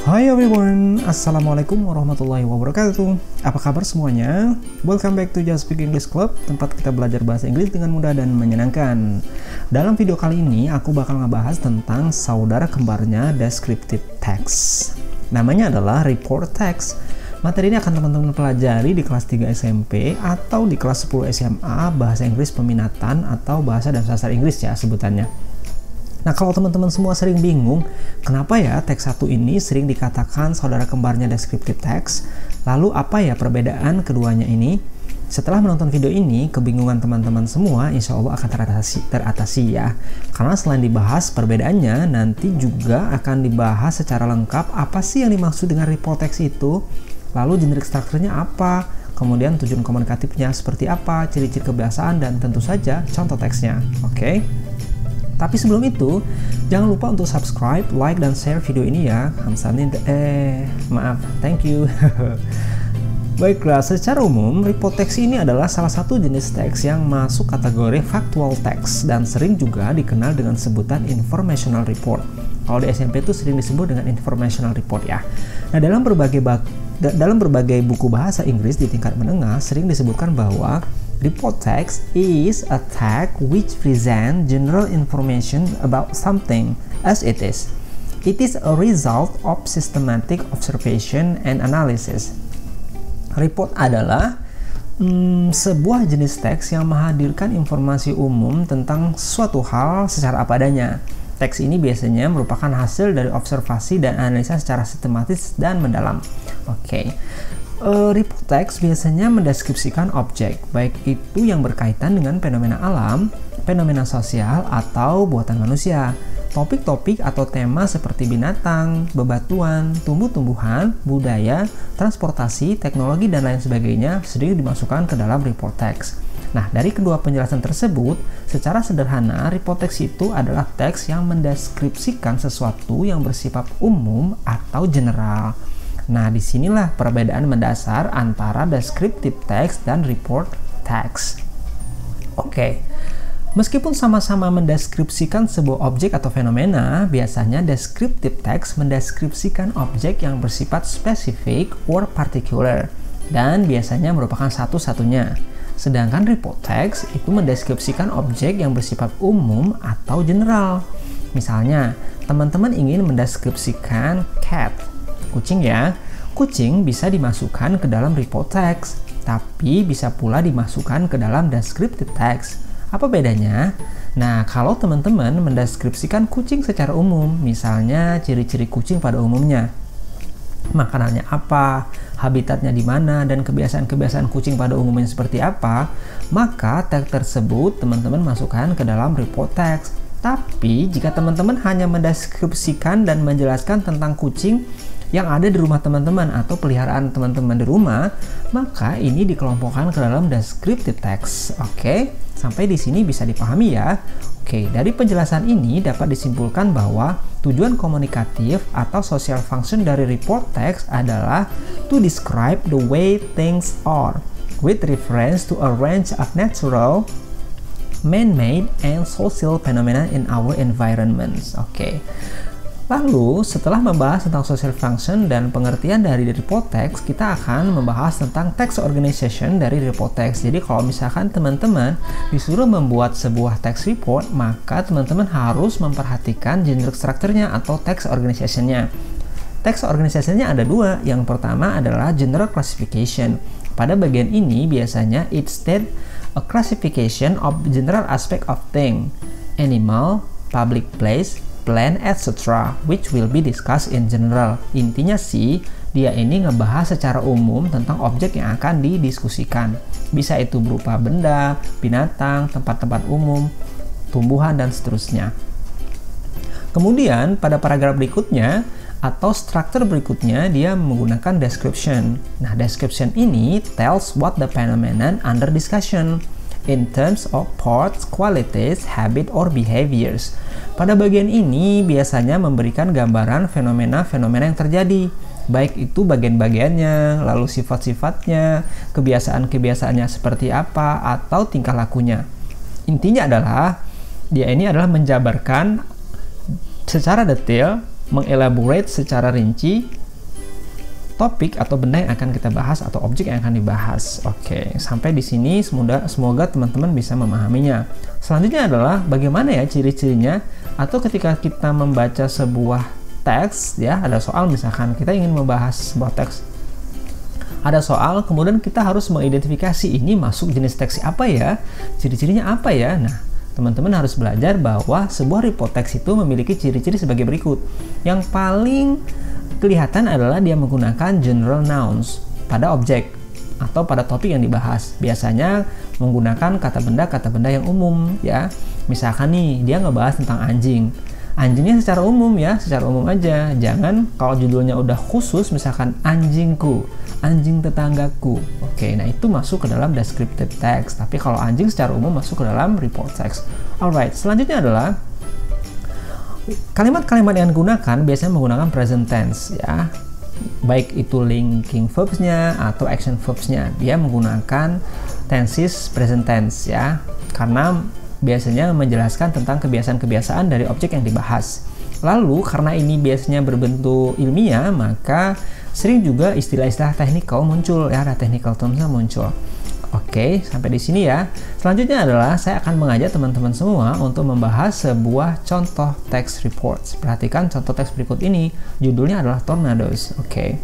Hai everyone, Assalamualaikum warahmatullahi wabarakatuh. Apa kabar semuanya? Welcome back to Just Speak English Club, tempat kita belajar bahasa Inggris dengan mudah dan menyenangkan. Dalam video kali ini, aku bakal ngebahas tentang saudara kembarnya descriptive text. Namanya adalah report text. Materi ini akan teman-teman pelajari di kelas 3 SMP atau di kelas 10 SMA, bahasa Inggris peminatan atau bahasa dan sastra Inggris ya sebutannya. Nah, kalau teman-teman semua sering bingung, kenapa ya teks satu ini sering dikatakan saudara kembarnya descriptive text? Lalu apa ya perbedaan keduanya ini? Setelah menonton video ini, kebingungan teman-teman semua insya Allah akan teratasi ya. Karena selain dibahas perbedaannya, nanti juga akan dibahas secara lengkap apa sih yang dimaksud dengan report text itu, lalu generic structure-nya apa, kemudian tujuan komunikatifnya seperti apa, ciri-ciri kebiasaan, dan tentu saja contoh teksnya. Oke? Tapi sebelum itu, jangan lupa untuk subscribe, like, dan share video ini ya. Thank you. Baiklah, secara umum, report text ini adalah salah satu jenis teks yang masuk kategori factual text dan sering juga dikenal dengan sebutan informational report. Kalau di SMP itu sering disebut dengan informational report ya. Nah, dalam berbagai buku bahasa Inggris di tingkat menengah sering disebutkan bahwa report text is a text which presents general information about something as it is. It is a result of systematic observation and analysis. Report adalah sebuah jenis teks yang menghadirkan informasi umum tentang suatu hal secara apa adanya. Teks ini biasanya merupakan hasil dari observasi dan analisa secara sistematis dan mendalam. Oke. Report text biasanya mendeskripsikan objek, baik itu yang berkaitan dengan fenomena alam, fenomena sosial, atau buatan manusia. Topik-topik atau tema seperti binatang, bebatuan, tumbuh-tumbuhan, budaya, transportasi, teknologi, dan lain sebagainya sering dimasukkan ke dalam report text. Nah, dari kedua penjelasan tersebut, secara sederhana, report text itu adalah teks yang mendeskripsikan sesuatu yang bersifat umum atau general. Nah, disinilah perbedaan mendasar antara descriptive text dan report text. Oke, meskipun sama-sama mendeskripsikan sebuah objek atau fenomena, biasanya descriptive text mendeskripsikan objek yang bersifat spesifik or particular, dan biasanya merupakan satu-satunya. Sedangkan report text itu mendeskripsikan objek yang bersifat umum atau general. Misalnya, teman-teman ingin mendeskripsikan cat, kucing ya. Kucing bisa dimasukkan ke dalam report text, tapi bisa pula dimasukkan ke dalam descriptive text. Apa bedanya? Nah, kalau teman-teman mendeskripsikan kucing secara umum, misalnya ciri-ciri kucing pada umumnya, makanannya apa, habitatnya di mana, dan kebiasaan-kebiasaan kucing pada umumnya seperti apa, maka teks tersebut teman-teman masukkan ke dalam report text. Tapi jika teman-teman hanya mendeskripsikan dan menjelaskan tentang kucing yang ada di rumah teman-teman atau peliharaan teman-teman di rumah, maka ini dikelompokkan ke dalam descriptive text. Oke, sampai di sini bisa dipahami ya. Oke, dari penjelasan ini dapat disimpulkan bahwa tujuan komunikatif atau social function dari report text adalah to describe the way things are with reference to a range of natural, man-made, and social phenomena in our environments. Oke. Lalu, setelah membahas tentang social function dan pengertian dari report text, kita akan membahas tentang text organization dari report text. Jadi, kalau misalkan teman-teman disuruh membuat sebuah text report, maka teman-teman harus memperhatikan generic structure-nya atau text organization-nya. Text organization-nya ada dua. Yang pertama adalah general classification. Pada bagian ini, biasanya it state a classification of general aspect of thing, animal, public place, plan, etc., which will be discussed in general. Intinya sih, dia ini ngebahas secara umum tentang objek yang akan didiskusikan. Bisa itu berupa benda, binatang, tempat-tempat umum, tumbuhan, dan seterusnya. Kemudian, pada paragraf berikutnya, atau struktur berikutnya, dia menggunakan description. Nah, description ini tells what the phenomenon under discussion in terms of parts, qualities, habit, or behaviors. Pada bagian ini biasanya memberikan gambaran fenomena-fenomena yang terjadi, baik itu bagian-bagiannya, lalu sifat-sifatnya, kebiasaan-kebiasaannya seperti apa, atau tingkah lakunya. Intinya adalah, dia ini menjabarkan secara detail mengelaborate secara rinci topik atau benda yang akan kita bahas atau objek yang akan dibahas. Oke, sampai di sini semoga teman-teman bisa memahaminya. Selanjutnya adalah bagaimana ya ciri-cirinya, atau ketika kita membaca sebuah teks ya, ada soal misalkan kita ingin membahas sebuah teks. Ada soal, kemudian kita harus mengidentifikasi ini masuk jenis teks apa ya, ciri-cirinya apa ya. Nah, teman-teman harus belajar bahwa sebuah report text itu memiliki ciri-ciri sebagai berikut. Yang paling kelihatan adalah dia menggunakan general nouns pada objek atau pada topik yang dibahas. Biasanya menggunakan kata benda yang umum ya. Misalkan nih, dia ngebahas tentang anjing. Anjingnya secara umum ya, secara umum aja. Jangan kalau judulnya udah khusus, misalkan anjingku, anjing tetanggaku. Oke, nah itu masuk ke dalam descriptive text. Tapi kalau anjing secara umum masuk ke dalam report text. Alright, selanjutnya adalah kalimat-kalimat yang digunakan biasanya menggunakan present tense ya. Baik itu linking verbs-nya atau action verbs-nya. Dia menggunakan tenses present tense ya. Karena biasanya menjelaskan tentang kebiasaan-kebiasaan dari objek yang dibahas. Lalu karena ini biasanya berbentuk ilmiah, maka sering juga istilah-istilah technical muncul ya, ada technical terms-nya muncul. Oke, sampai di sini ya. Selanjutnya adalah saya akan mengajak teman-teman semua untuk membahas sebuah contoh text reports. Perhatikan contoh teks berikut ini, judulnya adalah tornadoes. Oke.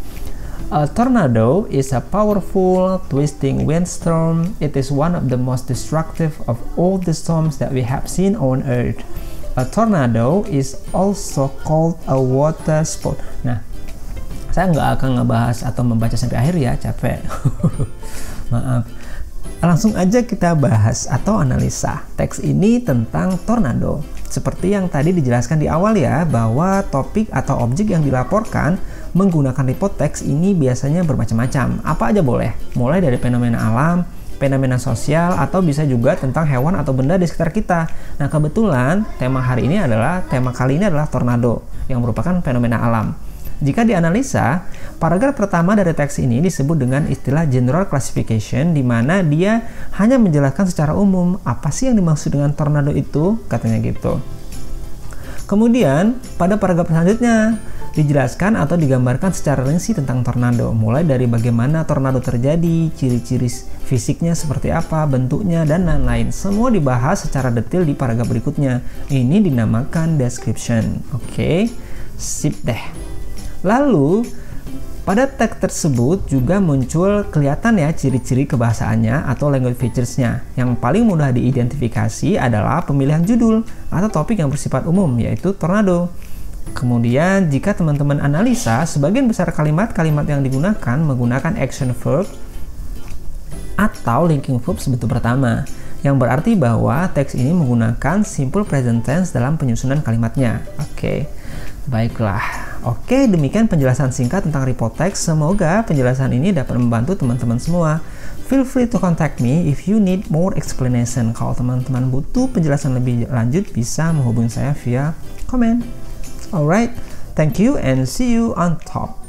A tornado is a powerful, twisting windstorm. It is one of the most destructive of all the storms that we have seen on Earth. A tornado is also called a water spout. Nah, saya nggak akan ngebahas atau membaca sampai akhir ya, capek. Maaf. Langsung aja kita bahas atau analisa teks ini tentang tornado. Seperti yang tadi dijelaskan di awal ya, bahwa topik atau objek yang dilaporkan menggunakan report text ini biasanya bermacam-macam. Apa aja boleh, mulai dari fenomena alam, fenomena sosial, atau bisa juga tentang hewan atau benda di sekitar kita. Nah, kebetulan tema kali ini adalah tornado, yang merupakan fenomena alam. Jika dianalisa, paragraf pertama dari teks ini disebut dengan istilah general classification, di mana dia hanya menjelaskan secara umum apa sih yang dimaksud dengan tornado itu, katanya gitu. Kemudian, pada paragraf selanjutnya dijelaskan atau digambarkan secara rinci tentang tornado, mulai dari bagaimana tornado terjadi, ciri-ciri fisiknya seperti apa, bentuknya, dan lain-lain. Semua dibahas secara detail di paragraf berikutnya. Ini dinamakan description. Oke, sip deh. Lalu, pada teks tersebut juga muncul kelihatan ya ciri-ciri kebahasaannya atau language features-nya. Yang paling mudah diidentifikasi adalah pemilihan judul atau topik yang bersifat umum, yaitu tornado. Kemudian, jika teman-teman analisa, sebagian besar kalimat-kalimat yang digunakan menggunakan action verb atau linking verb bentuk pertama, yang berarti bahwa teks ini menggunakan simple present tense dalam penyusunan kalimatnya. Oke, baiklah. Oke, demikian penjelasan singkat tentang report text. Semoga penjelasan ini dapat membantu teman-teman semua. Feel free to contact me if you need more explanation. Kalau teman-teman butuh penjelasan lebih lanjut, bisa menghubungi saya via komen. Alright, thank you and see you on top.